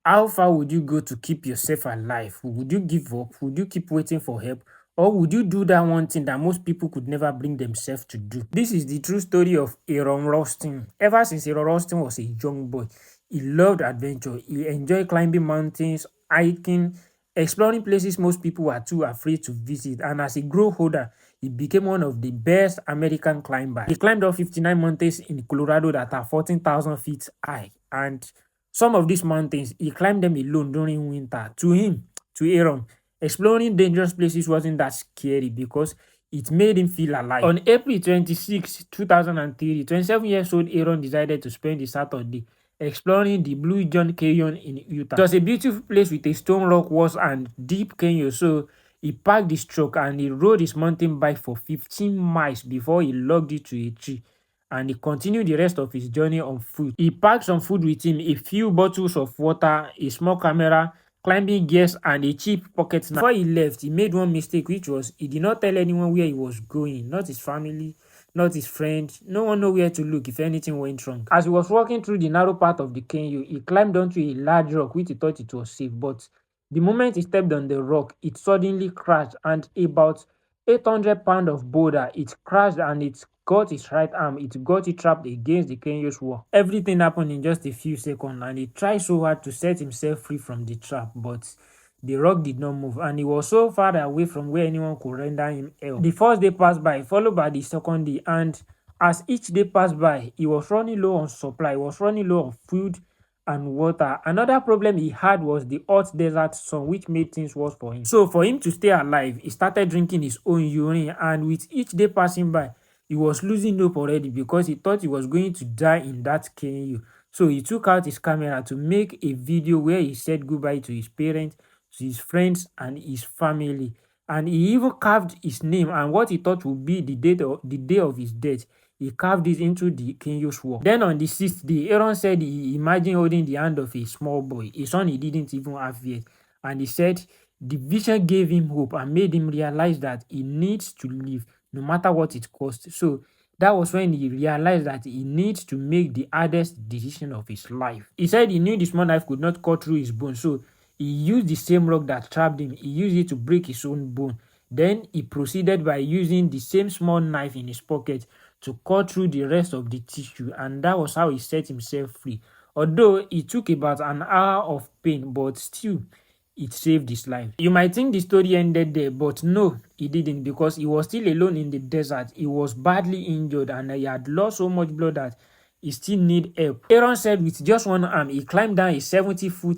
How far would you go to keep yourself alive? Would you give up? Would you keep waiting for help? Or would you do that one thing that most people could never bring themselves to do? This is the true story of Aron Ralston. Ever since Aron Ralston was a young boy, he loved adventure. He enjoyed climbing mountains, hiking, exploring places most people are too afraid to visit. And as he grew older, he became one of the best American climbers. He climbed all 59 mountains in Colorado that are 14,000 feet high. And some of these mountains, he climbed them alone during winter. To him, to Aaron, exploring dangerous places wasn't that scary because it made him feel alive. On April 26, 2003, 27-years-old Aaron decided to spend the Saturday exploring the Blue John Canyon in Utah. It was a beautiful place with a stone rock walls and deep canyon, so he parked his truck and he rode his mountain bike for 15 miles before he logged it to a tree, and he continued the rest of his journey on foot. He packed some food with him, a few bottles of water, a small camera, climbing gears, and a cheap pocket knife. Before he left, he made one mistake, which was he did not tell anyone where he was going, not his family, not his friends. No one knew where to look if anything went wrong. As he was walking through the narrow part of the canyon, he climbed onto a large rock which he thought it was safe, but the moment he stepped on the rock, it suddenly crashed, and about 800 pounds of boulder, it crashed and it got his right arm, it got it trapped against the canyon's wall. Everything happened in just a few seconds, and he tried so hard to set himself free from the trap, but the rock did not move, and he was so far away from where anyone could render him help. The first day passed by, followed by the second day, and as each day passed by, he was running low on supply, he was running low on food and water. Another problem he had was the hot desert sun, which made things worse for him. So for him to stay alive, he started drinking his own urine, and with each day passing by, he was losing hope already because he thought he was going to die in that canyon. So he took out his camera to make a video where he said goodbye to his parents, to his friends, and his family. And he even carved his name and what he thought would be the day of his death. He carved it into the canyon's wall. Then on the sixth day, Aaron said he imagined holding the hand of a small boy, a son he didn't even have yet. And he said the vision gave him hope and made him realize that he needs to live no matter what it costs. So that was when he realized that he needs to make the hardest decision of his life. He said he knew the small knife could not cut through his bone, so he used the same rock that trapped him. He used it to break his own bone. Then he proceeded by using the same small knife in his pocket to cut through the rest of the tissue, and that was how he set himself free. Although it took about an hour of pain, but still, it saved his life. You might think the story ended there, but no, it didn't, because he was still alone in the desert. He was badly injured and he had lost so much blood that he still needed help. Aaron said with just one arm, he climbed down a 70-foot